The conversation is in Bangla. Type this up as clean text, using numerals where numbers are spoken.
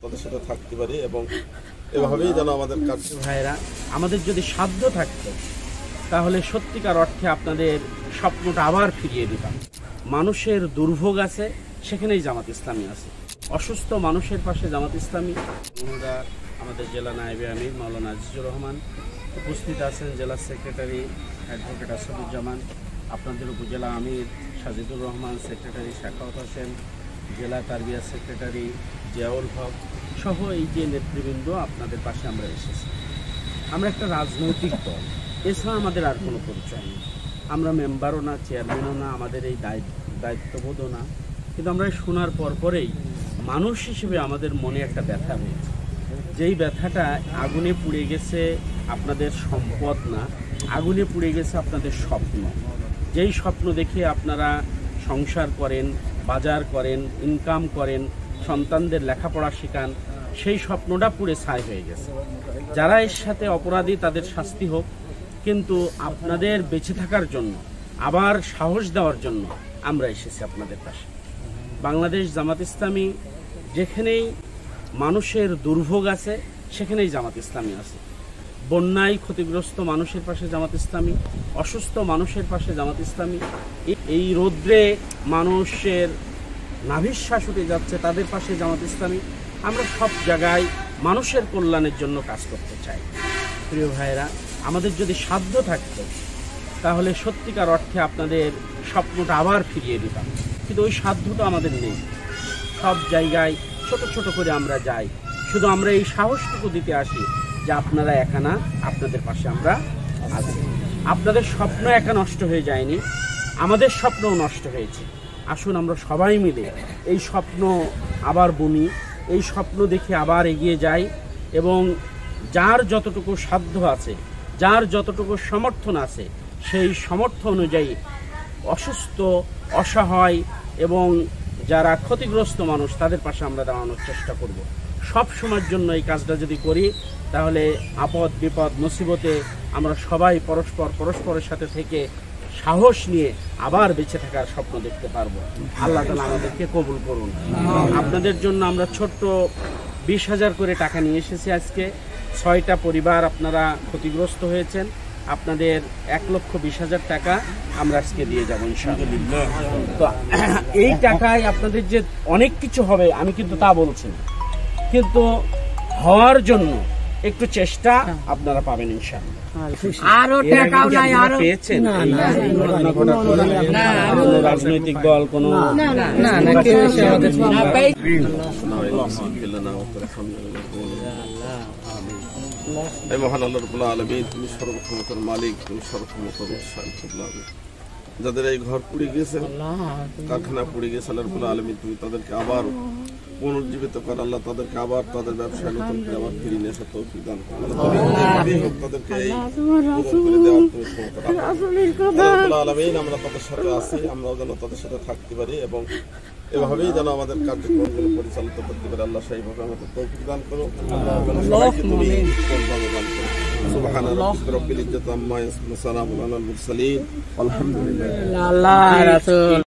তাদের সাথে থাকতে পারি এবং এভাবেই যেন আমাদের কাজ। ভাইরা, আমাদের যদি সাধ্য থাকতো তাহলে সত্যিকার অর্থে আপনাদের স্বপ্নটা আবার ফিরিয়ে দিতাম। মানুষের দুর্ভোগ আছে, সেখানেই জামাত ইসলামী আছে। অসুস্থ মানুষের পাশে জামাত ইসলামী। আমরা আমাদের জেলা নায়েবে আমির মাওলানা আজিজুর রহমান, উপস্থিত আছেন জেলা সেক্রেটারি অ্যাডভোকেট আসাদুজ্জামান, আপনাদের উপজেলা আমির সাজিদুর রহমান, সেক্রেটারি শাখাওয়াত হোসেন, জেলা তারবিয়া সেক্রেটারি জিয়াউল হক সহ এই যে নেতৃবৃন্দ, আপনাদের পাশে আমরা এসেছি। আমরা একটা রাজনৈতিক দল, এছাড়া আমাদের আর কোনো পরিচয় নেই। আমরা মেম্বারও না, চেয়ারম্যানও না, আমাদের এই দায়িত্ববোধও না। কিন্তু আমরা শোনার পরেই মানুষ হিসেবে আমাদের মনে একটা ব্যথা হয়েছে। যেই ব্যথাটা আগুনে পুড়ে গেছে আপনাদের সম্পদ না, আগুনে পুড়ে গেছে আপনাদের স্বপ্ন। যেই স্বপ্ন দেখে আপনারা সংসার করেন, বাজার করেন, ইনকাম করেন, সন্তানদের লেখাপড়া শেখান, সেই স্বপ্নটা পুড়ে ছাই হয়ে গেছে। যারা এর সাথে অপরাধী তাদের শাস্তি হোক, কিন্তু আপনাদের বেঁচে থাকার জন্য, আবার সাহস দেওয়ার জন্য আমরা এসেছি আপনাদের পাশে। বাংলাদেশ জামাত ইসলামী যেখানেই মানুষের দুর্ভোগ আছে সেখানেই জামাত ইসলামী আছে। বন্যায় ক্ষতিগ্রস্ত মানুষের পাশে জামাত ইসলামী, অসুস্থ মানুষের পাশে জামাত ইসলামী, এই রৌদ্রে মানুষের নাভিশ্বাস উঠে যাচ্ছে তাদের পাশে জামাত ইসলামী। আমরা সব জায়গায় মানুষের কল্যাণের জন্য কাজ করতে চাই। প্রিয় ভাইয়েরা, আমাদের যদি সাধ্য থাকতো তাহলে সত্যিকার অর্থে আপনাদের স্বপ্নটা আবার ফিরিয়ে দিতাম, কিন্তু ওই সাধ্যটা আমাদের নেই। সব জায়গায় ছোট ছোট করে আমরা যাই, শুধু আমরা এই সাহসটুকু দিতে আসি যে আপনারা একা না, আপনাদের পাশে আমরা আছি। আপনাদের স্বপ্ন একা নষ্ট হয়ে যায়নি, আমাদের স্বপ্নও নষ্ট হয়েছে। আসুন আমরা সবাই মিলে এই স্বপ্ন আবার বুনি, এই স্বপ্ন দেখে আবার এগিয়ে যাই এবং যার যতটুকু সাধ্য আছে, যার যতটুকু সমর্থন আছে, সেই সমর্থন অনুযায়ী অসুস্থ, অসহায় এবং যারা ক্ষতিগ্রস্ত মানুষ তাদের পাশে আমরা দাঁড়ানোর চেষ্টা করব। সব সময়ের জন্য এই কাজটা যদি করি তাহলে আপদ বিপদ মুসিবতে আমরা সবাই পরস্পরের সাথে থেকে সাহস নিয়ে আবার বেঁচে থাকার স্বপ্ন দেখতে পারবো। আল্লাহ তাআলা আমাদেরকে কবুল করুন। আপনাদের জন্য আমরা ছোট্ট 20,000 করে টাকা নিয়ে এসেছি আজকে। 6টা পরিবার আপনারা ক্ষতিগ্রস্ত হয়েছেন, আপনাদের 1,20,000 টাকা আমরা আজকে দিয়ে যাবো ইনশাআল্লাহ। তো এই টাকায় আপনাদের যে অনেক কিছু হবে আমি কিন্তু তা বলছি না, কিন্তু হওয়ার জন্য একটু চেষ্টা আপনারা পাবেন ইনশাআল্লাহ। আরো টাকাও নাই, আরো পেয়েছেন রাজনৈতিক দল কোনো মহান আল্লাহ রাব্বুল আলামিন, তুমি সর্বক্ষমতার মালিক, তুমি সর্বক্ষমতার যাদের এই ঘর পুড়ে গেছে, কারখানা পুড়ে গেছে, আল্লাহ রাব্বুল আলামিন তুমি তাদেরকে আবার পুনর্জীবিত কর। আল্লাহ তাদেরকে আবার তাদের ব্যবসায় নতুন করে আবার ফিরিয়ে নিয়ে আসার তৌফিক দান করো। তাদেরকে এই আলামিন, আমরা তাদের সাথে আছি, আমরাও যেন তাদের সাথে থাকতে পারি এবং এভাবেই যেন আমাদের কার্যক্রমগুলো পরিচালিত করতে পারে। আল্লাহ সেইভাবে আমাদের তৌফিক দান করো। সুবহান রাব্বিকা রাব্বিল ইজ্জাতি আম্মা ইয়াসিফুন, সালামুন আলাল মুরসালিন, আলহামদুলিল্লাহ।